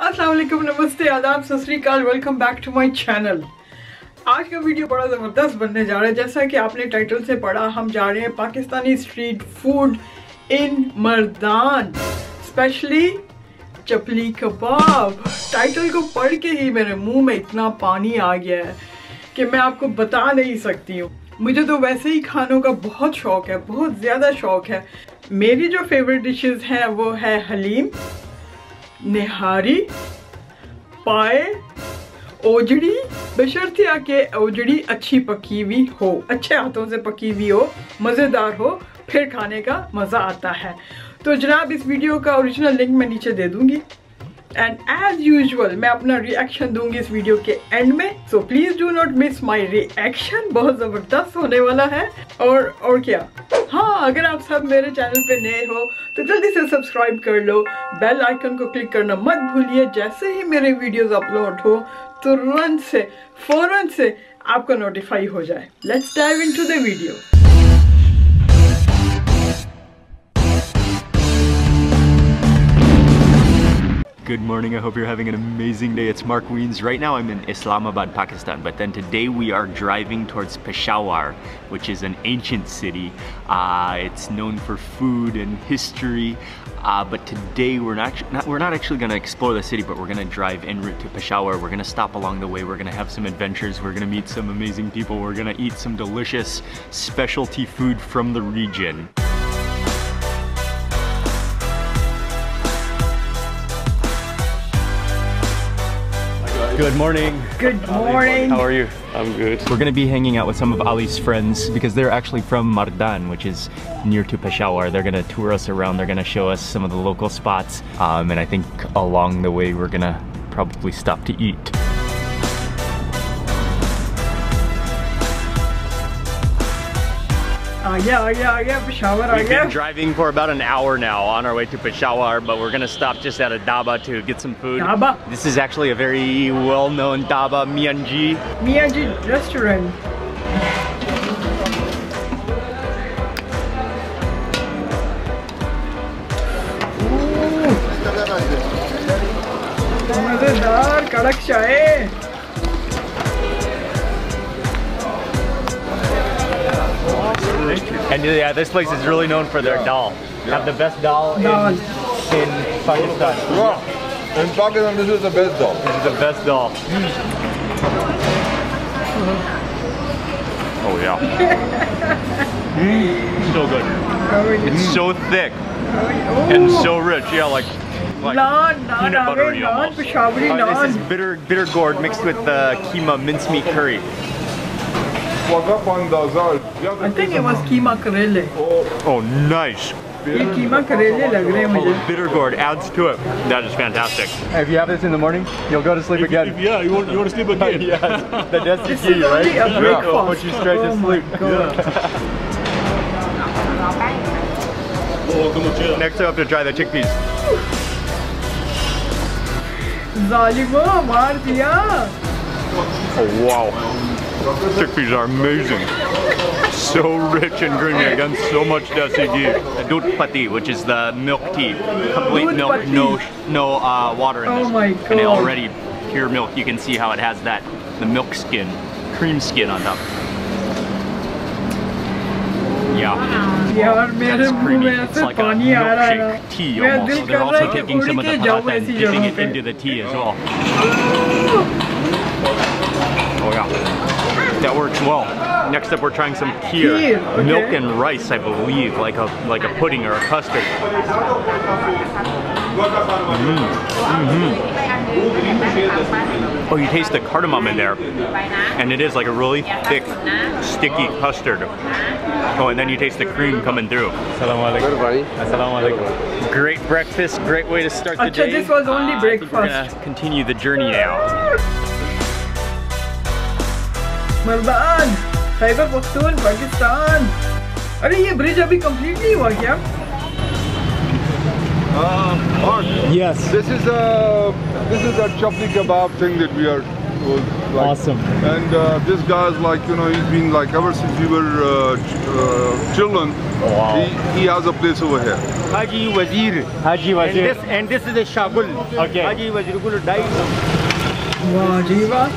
अस्सलाम वालेकुम, नमस्ते, आदाब, सत श्री अकाल, welcome back to my channel. आज का वीडियो बड़ा ज़बरदस्त बनने जा रहा है। जैसा कि आपने टाइटल से पढ़ा, हम जा रहे हैं Pakistani street food in Mardan, specially chapli kebab. Title को पढ़ के ही मेरे मुंह में इतना पानी आ गया है कि मैं आपको बता नहीं सकती हूँ। मुझे तो वैसे ही खानों का बहुत शौक है, बहुत ज़्यादा शौक है। मेरी जो फेवरेट डिशेस हैं वो है हलीम, निहारी, पाए, ओजड़ी, बशर्ते कि ओजड़ी अच्छी पकी हुई हो, अच्छे हाथों से पकी हुई हो, मज़ेदार हो, फिर खाने का मज़ा आता है। तो जनाब, इस वीडियो का ओरिजिनल लिंक मैं नीचे दे दूंगी एंड एज यूजुअल मैं अपना रिएक्शन दूंगी इस वीडियो के एंड में। So please do not miss my reaction, बहुत ज़बरदस्त होने वाला है। और क्या, हाँ, अगर आप सब मेरे चैनल पे नए हो तो जल्दी से सब्सक्राइब कर लो, बेल आइकन को क्लिक करना मत भूलिए। जैसे ही मेरे वीडियोस अपलोड हो तुरंत से फौरन से आपको नोटिफाई हो जाए। Let's dive into the video. Good morning, I hope you're having an amazing day. It's Mark Wiens. Right now I'm in Islamabad, Pakistan, but then today we are driving towards Peshawar, which is an ancient city. It's known for food and history, but today we're not actually going to explore the city, but we're going to drive en route to Peshawar. We're going to stop along the way, we're going to have some adventures, we're going to meet some amazing people, we're going to eat some delicious specialty food from the region. Good morning. Good morning. How are you? I'm good. We're going to be hanging out with some of Ali's friends because they're actually from Mardan, which is near to Peshawar. They're going to tour us around. They're going to show us some of the local spots. And I think along the way we're going to probably stop to eat. Peshawar. We've been driving for about an hour now on our way to Peshawar, but we're gonna stop just at a dhaba to get some food. Dhaba? This is actually a very well-known dhaba, Mianji restaurant. मजेदार कड़क चाय। And yeah, this place is really known for their dal. They have the best dal in Pakistan. Yeah. In Pakistan, this is the best dal. This is the best dal. Oh yeah. So good. It's so thick and so rich. Yeah, like peanut buttery almost. This is bitter gourd mixed with keema mincemeat curry. I think it was keema karele. Oh, nice. ये कीमा करेले लग रहे हैं मुझे। Bitter gourd adds to it. That is fantastic. If you have this in the morning, you'll go to sleep again. Yeah, you want to sleep again? Yes, the This destiny, is only right? a breakfast. Put you straight to sleep. Next I have to try the chickpeas. ज़ालिमो मार दिया। Oh wow. Chickpeas are amazing. So rich and creamy, again, so much desi ghee. The doodh patti, which is the milk tea. Complete Doodh milk, patti. no water in this. Oh my And God. already pure milk. You can see how it has the milk skin, cream skin on top. Yeah. यार मेरे मुंह में ऐसे पानी आ रहा है ना। milkshake tea मेरा almost. दिल So कर they're रहा है also कि taking उड़ some of के the जाऊँ paratha and ऐसी dipping जगहों it पे। into the tea as well. Oh yeah. That works well. Next up, we're trying some kheer, Okay. milk and rice, I believe, like a pudding or a custard. Oh, you taste the cardamom in there, and it is like a really thick, sticky custard. Oh, and then you taste the cream coming through. Assalamu alaikum. Assalamu alaikum. Great breakfast, great way to start the day. This was only I think we're breakfast. gonna continue the journey now. Mardan, Khyber Pakhtun, Pakistan. अरे ये bridge अभी complete नहीं हुआ क्या? Mark, Yes. this is a Chapli Kebab thing that we are was like, Awesome. And this guy's like, you know, he's been like ever since we were children. Wow. He has a place over here. Haji Wazir. Haji Wazir. And this is a Shabul. Okay. Haji Wazir Gul died. वाह जी वाह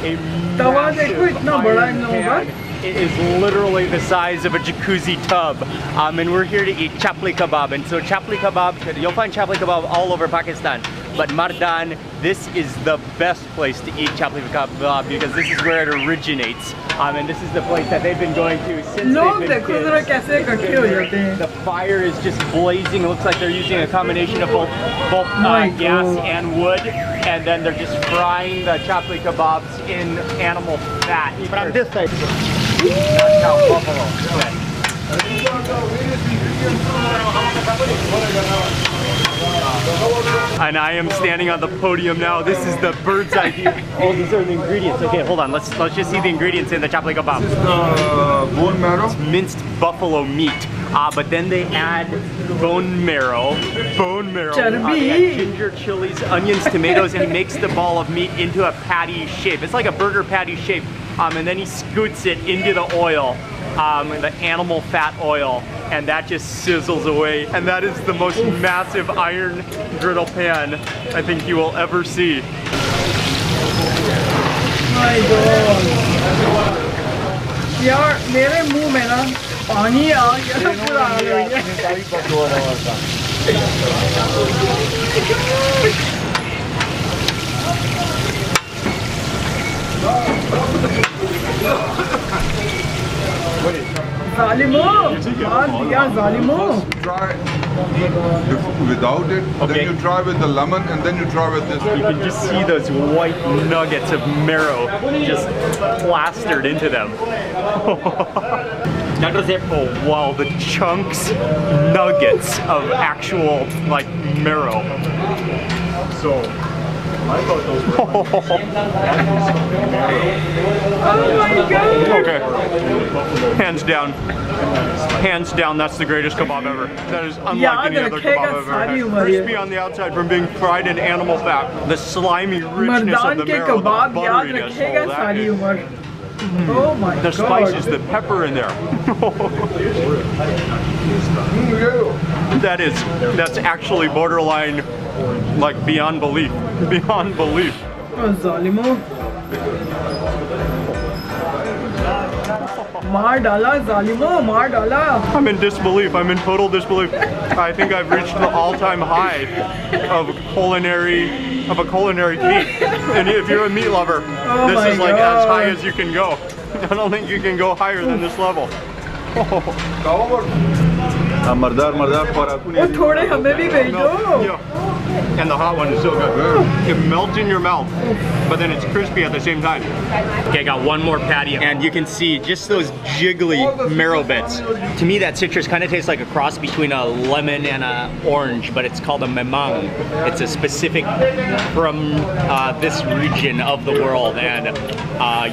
तवा देखो इतना बड़ा इन लोगों का It is literally the size of a jacuzzi tub, and we're here to eat Chapli Kebab. And so Chapli Kebab, you'll find Chapli Kebab all over Pakistan, but Mardan, this is the best place to eat Chapli Kebab because this is where it originates, and this is the place that they've been going to since लोग they've देखो been जरा kids. कैसे इकट्ठे हो जाते हैं The fire is just blazing. It looks like they're using a combination of both My gas God. and wood, and then they're just frying the Chapli Kebabs in animal fat. From this side. Cow buffalo. Okay. And I am standing on the podium now. This is the bird's eye view. Oh, these are the ingredients. Okay, hold on. Let's just see the ingredients in the Chapli Kebab. Bone marrow. Minced buffalo meat. But then they add bone marrow, Charbi. ginger, chilies, onions, tomatoes, and he makes the ball of meat into a patty shape. It's like a burger patty shape. And then he scoots it into the oil, the animal fat oil, and that just sizzles away. And that is the most massive iron griddle pan I think you will ever see. My God यार मेरे मुंह में ना पानी आ गया पूरा आ गया ज़ालिमो मार दिया ज़ालिमो Try without it, Okay. then you try with the lemon, and then you try with this. You can just see those white nuggets of marrow just plastered into them. Oh wow, the chunks, nuggets of actual like marrow. So Oh my God okay, hands down, that's the greatest kebab ever. That is unlike any other kebab I've ever had. Crispy on the outside from being fried in animal fat. The slimy richness of Mardan the के marrow, the कबाब याद butteriness, रखेगा that सारी is- उम्र Oh my the God spices, the pepper in there. That's actually borderline, like beyond belief. Beyond belief. Oh, ज़ालिमो मार डाला ज़ालिमो मार डाला I'm in disbelief. I'm in total disbelief. I think I've reached the all-time high of a culinary feat. And if you're a meat lover, Oh this my is like as high God. as you can go. I don't think you can go higher than this level. Mardar वो थोड़े हमें भी भेजो Yeah. And the hot one is so good. It melts in your mouth, but then it's crispy at the same time. Okay, I got one more patty, and you can see just those jiggly marrow bits. To me, that citrus kind of tastes like a cross between a lemon and an orange, but it's called a memang. It's a specific from this region of the world, and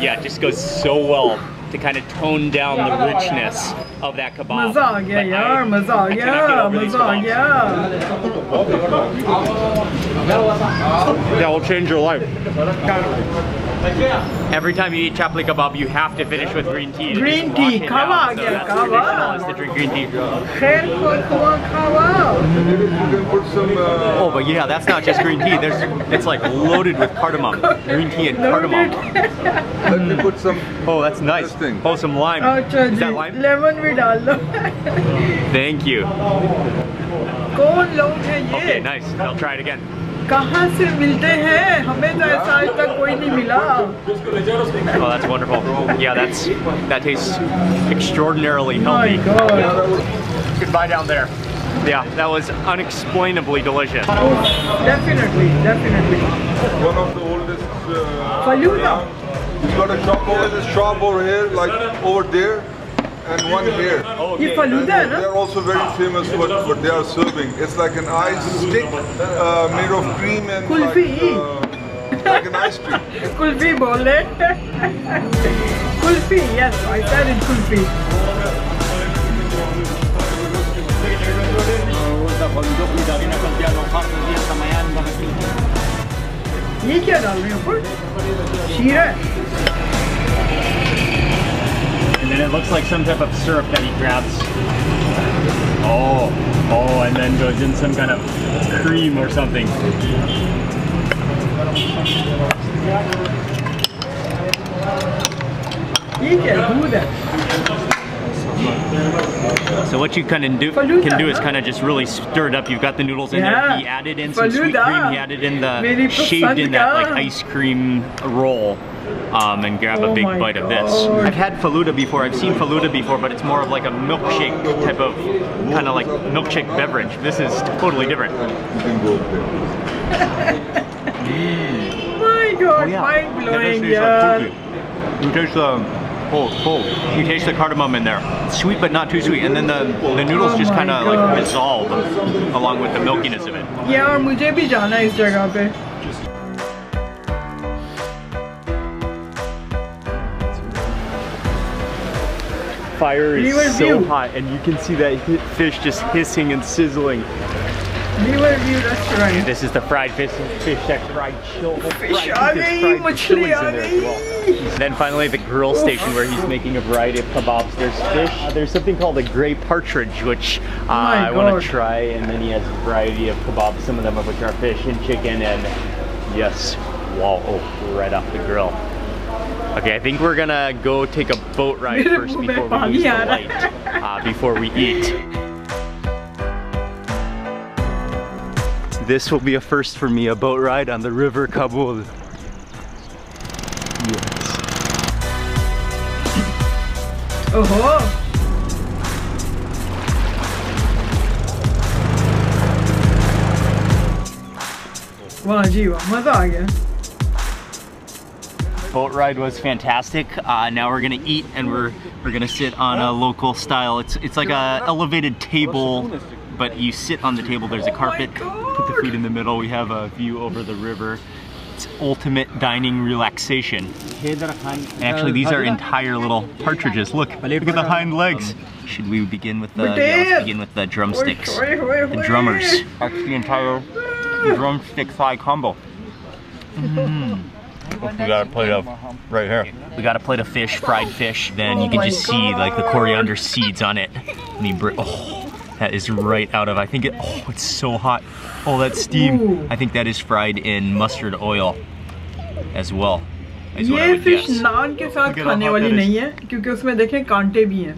yeah, it just goes so well to kind of tone down the richness of that kebab. मज़ा आ गया But यार मज़ा आ I cannot get गया over these मज़ा आ kebabs. गया That will change your life. Every time you eat Chapli Kebab, you have to finish with green tea. to Green just lock tea, it kawa down. So gaya, that's kawa. traditional, is to drink green tea. खैर खुआ खावा You can put some. Oh, but yeah, that's not just green tea. It's like loaded with cardamom. Green tea and cardamom. Let me put some. Oh, that's nice. This thing. Oh, some lime. अच्छा Is जी that lime? Lemon भी डाल दो Thank you. कौन लोग हैं Okay, ये nice. I'll try it again. कहाँ से मिलते हैं हमें तो ऐसा आज तक कोई नहीं मिला Oh, that's wonderful. Yeah, that tastes extraordinarily My healthy. God Goodbye down there. Yeah, that was unexplainably delicious. definitely One of the oldest. Faluda. He's got a shop over this shop over here, like over there, and one here. ये फलूदा है ना They're also very famous what they are serving. It's like an ice stick made of cream and Kulfi. like an ice cream. Kulfi बोल रहे kulfi yes I said it kulfi ये क्या डाल रहे हैं ऊपर? शीरा है। And then it looks like some type of syrup that he grabs. Oh, and then goes in some kind of cream or something. ये क्या है? दूध है। So what you can do is kind of just really stir it up. You've got the noodles in there. He added in some sweet cream. He added in the shaved in that like ice cream roll. And grab a big bite of this. I've had faluda before. I've seen faluda before, but it's more of like a milkshake type of kind of like milkshake beverage. This is totally different. My God, mind blowing, yeah. You taste the You taste the cardamom in there. It's sweet but not too sweet, and then the noodles just kind of like dissolve along with the milkiness of it. Yeah, और मुझे भी जाना है इस जगह पे. Fire is so hot, and you can see that fish just hissing and sizzling. Riverview restaurant. This is the fried fish that's fried chill. Fish aa gayi, machli aa gayi. Then finally the grill station where he's making a variety of kebabs. There's fish. There's something called a gray partridge, which I want to try. And then he has a variety of kebabs, some of them of which are fish and chicken. And yes, wow, right off the grill. Okay, I think we're gonna go take a boat ride first before we lose the light, before we eat. This will be a first for me, a boat ride on the River Kabul. Yes. Oh. Wow, gee, maza aa gaya. Boat ride was fantastic. Now we're gonna eat, and we're gonna sit on a local style. It's like a elevated table, but you sit on the table. There's a carpet. Put the food in the middle. We have a view over the river. It's ultimate dining relaxation. And actually, these are entire little partridges. Look at the hind legs. Should we begin with the? Yeah, let's begin with the drumsticks. The drummers. That's the entire drumstick thigh combo. We got a plate of right here. We got a plate of fish, fried fish. Then you can just see like the coriander seeds on it. That is right out of, I think it's so hot. Oh, that steam. I think that is fried in mustard oil as well. ये fish naan के साथ खाने वाली नहीं है, क्योंकि उसमें देखें कांटे भी हैं.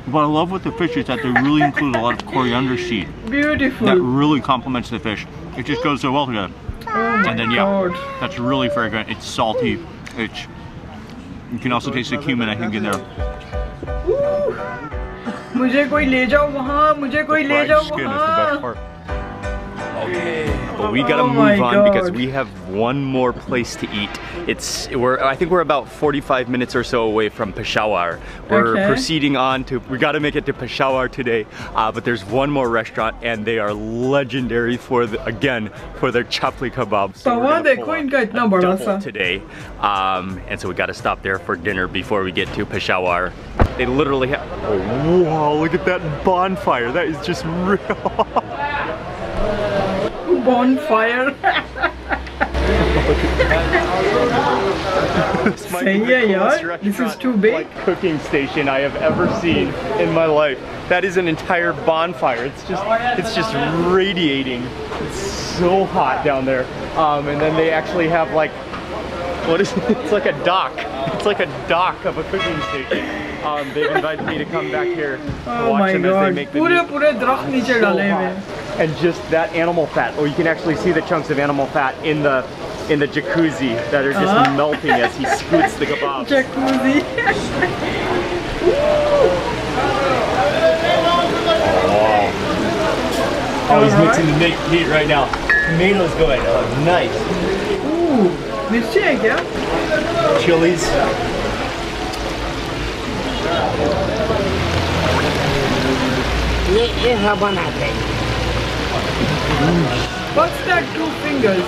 What I love with the fish is that they really include a lot of coriander seed. Beautiful. That really complements the fish. It just goes so well together. And then that's really fragrant. It's salty. You can also taste the cumin, I think, in there. मुझे कोई ले जाओ वहाँ, मुझे कोई ले जाओ वहाँ. But we gotta move on because we have one more place to eat. I think we're about 45 minutes or so away from Peshawar. We're proceeding on to, we gotta make it to Peshawar today. But there's one more restaurant, and they are legendary for their Chapli Kebabs. So we're gonna pull a double today. And so we gotta stop there for dinner before we get to Peshawar. They literally have, oh wow, look at that bonfire. That is just real. Bonfire. This is too big. Like cooking station I have ever seen in my life. That is an entire bonfire. It's just radiating. It's so hot down there. And then they actually have like, what is it? It's like a dock. It's like a dock of a cooking station. They've invited me to come back here and watch them as they make the meat. And just that animal fat. Oh, you can actually see the chunks of animal fat in the jacuzzi that are just melting as he scoots the kebabs. Jacuzzi. Oh, he's mixing the meat right now. Tomatoes going. Oh, nice. Ooh, mirchi hai kya? Chilies. What's that? 2 fingers.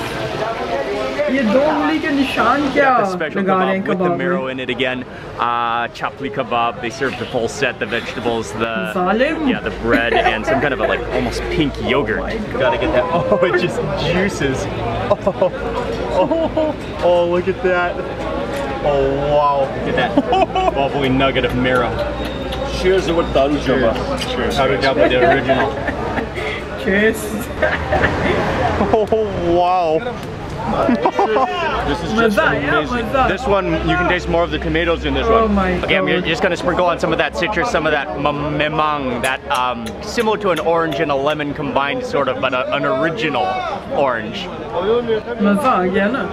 ये 2 उंगली के निशान क्या The special लगा रहे हैं kebab with the kebab marrow में? in it again. Chapli Kebab. They serve the full set, the vegetables, the Zalim. yeah, the bread, and some kind of a like almost pink yogurt. my You gotta get that. Oh, it just juices. Oh, look at that. Oh wow, look at that bubbly nugget of marrow. Cheers to what Daru Jamba. Cheers. How to Jamba, the original. Cheers. Oh wow. This is just Maza, yeah, amazing. maza. This one, you can taste more of the tomatoes in this Oh one. my Okay, I'm God. just gonna sprinkle on some of that citrus, some of that memang, that similar to an orange and a lemon combined sort of, but an original orange. मजा आ गया ना?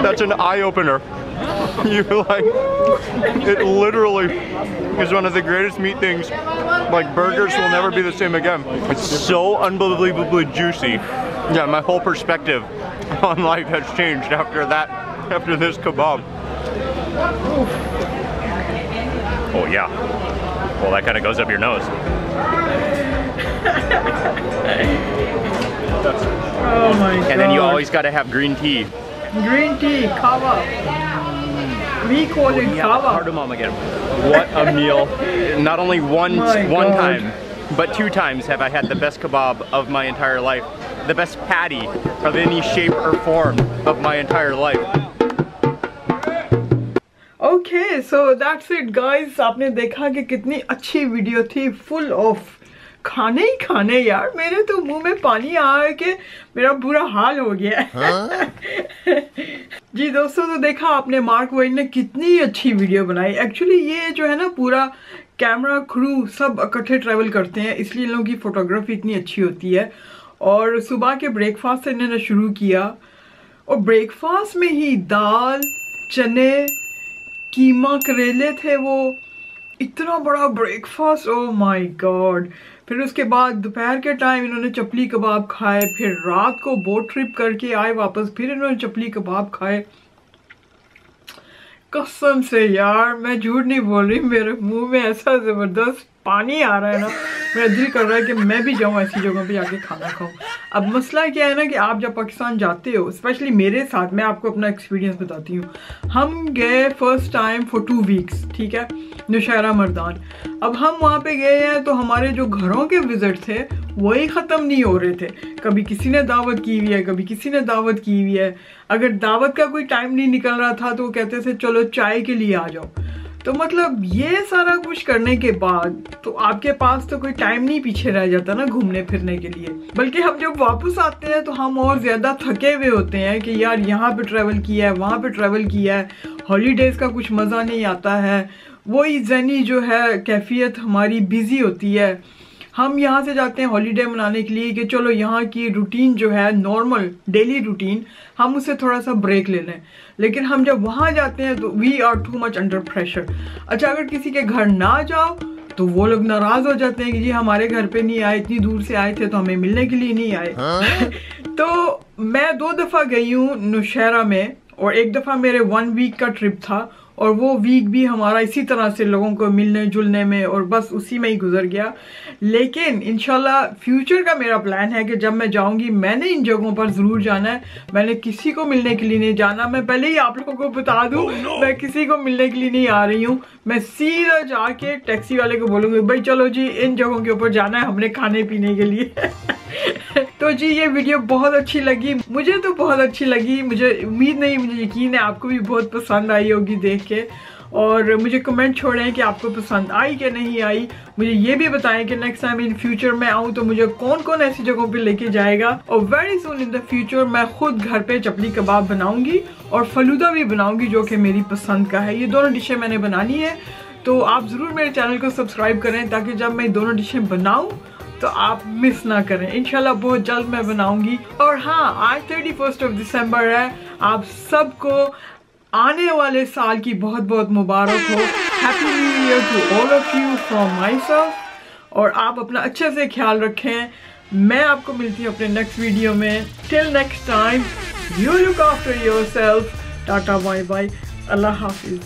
That's an eye opener. You're like, it literally is one of the greatest meat things. Like burgers will never be the same again. It's so unbelievably juicy. Yeah, my whole perspective on life has changed after that, after this kebab. Oh yeah. Well, that kind of goes up your nose. Oh my god. And then you always got to have green tea. Green tea, kava. We call it Yeah, kava. cardamom again. What a meal. Not only one My God. time, but 2 times have I had the best kebab of my entire life. The best patty of any shape or form of my entire life. Okay, so that's it guys. आपने देखा कि कितनी अच्छी video थी, full of खाने ही खाने यार. मेरे तो मुंह में पानी आ है कि मेरा बुरा हाल हो गया है. जी दोस्तों, तो देखा आपने मार्क वेन ने कितनी अच्छी वीडियो बनाई. एक्चुअली ये जो है ना, पूरा कैमरा क्रू सब इकट्ठे ट्रैवल करते हैं, इसलिए इन लोगों की फोटोग्राफी इतनी अच्छी होती है. और सुबह के ब्रेकफास्ट से इन्होंने शुरू किया, और ब्रेकफास्ट में ही दाल, चने, कीमा, करेले थे. वो इतना बड़ा ब्रेकफास्ट, ओह माय गॉड. फिर उसके बाद दोपहर के टाइम इन्होंने चपली कबाब खाए. फिर रात को बोट ट्रिप करके आए वापस, फिर इन्होंने चपली कबाब खाए. कसम से यार, मैं झूठ नहीं बोल रही, मेरे मुंह में ऐसा ज़बरदस्त पानी आ रहा है ना, मेरा दिल कर रहा है कि मैं भी जाऊँ ऐसी जगहों पे जाके खाना खाऊं. अब मसला क्या है ना कि आप जब पाकिस्तान जाते हो, स्पेशली मेरे साथ, मैं आपको अपना एक्सपीरियंस बताती हूँ. हम गए फर्स्ट टाइम फॉर 2 वीक्स, ठीक है, नौशहरा मर्दान. अब हम वहाँ पे गए हैं तो हमारे जो घरों के विजिट थे वही ख़त्म नहीं हो रहे थे. कभी किसी ने दावत की हुई है, कभी किसी ने दावत की हुई है. अगर दावत का कोई टाइम नहीं निकल रहा था तो वो कहते थे चलो चाय के लिए आ जाओ. तो मतलब ये सारा कुछ करने के बाद तो आपके पास तो कोई टाइम नहीं पीछे रह जाता ना घूमने फिरने के लिए. बल्कि हम जब वापस आते हैं तो हम और ज़्यादा थके हुए होते हैं कि यार यहाँ पे ट्रैवल किया है, वहाँ पे ट्रैवल किया है, हॉलीडेज़ का कुछ मज़ा नहीं आता है. वही ज़हनी जो है कैफियत हमारी बिज़ी होती है. हम यहाँ से जाते हैं हॉलीडे मनाने के लिए कि चलो यहाँ की रूटीन जो है नॉर्मल डेली रूटीन, हम उससे थोड़ा सा ब्रेक ले लें. लेकिन हम जब वहाँ जाते हैं तो we are too much under pressure. अच्छा, अगर किसी के घर ना जाओ तो वो लोग नाराज़ हो जाते हैं कि जी हमारे घर पे नहीं आए, इतनी दूर से आए थे तो हमें मिलने के लिए नहीं आए. तो मैं 2 दफ़ा गई हूँ नौशहरा में, और 1 दफ़ा मेरे 1 वीक का ट्रिप था, और वो वीक भी हमारा इसी तरह से लोगों को मिलने जुलने में और बस उसी में ही गुजर गया. लेकिन इंशाल्लाह फ्यूचर का मेरा प्लान है कि जब मैं जाऊंगी मैंने इन जगहों पर ज़रूर जाना है. मैंने किसी को मिलने के लिए नहीं जाना. मैं पहले ही आप लोगों को बता दूं, मैं किसी को मिलने के लिए नहीं आ रही हूँ. मैं सीधा जाके टैक्सी वाले को बोलूँगी भाई चलो जी इन जगहों के ऊपर जाना है हमने खाने पीने के लिए. तो जी ये वीडियो बहुत अच्छी लगी, मुझे तो बहुत अच्छी लगी. मुझे उम्मीद नहीं, मुझे यकीन है आपको भी बहुत पसंद आई होगी देख के. और मुझे कमेंट छोड़ें कि आपको पसंद आई कि नहीं आई. मुझे ये भी बताएं कि नेक्स्ट टाइम इन फ्यूचर मैं आऊँ तो मुझे कौन कौन ऐसी जगहों पे लेके जाएगा. और very soon in the future मैं खुद घर पे चपली कबाब बनाऊंगी और फलूदा भी बनाऊंगी जो कि मेरी पसंद का है. ये दोनों डिशें मैंने बनानी है, तो आप ज़रूर मेरे चैनल को सब्सक्राइब करें ताकि जब मैं दोनों डिशें बनाऊँ तो आप मिस ना करें. इंशाल्लाह बहुत जल्द मैं बनाऊंगी. और हाँ, आज 31 दिसंबर है. आप सबको आने वाले साल की बहुत बहुत मुबारक हो. Happy new year to all of you from myself. और आप अपना अच्छे से ख्याल रखें. मैं आपको मिलती हूँ अपने नेक्स्ट वीडियो में. Till next time, you look after yourself. Tata bye bye, अल्लाह हाफिज.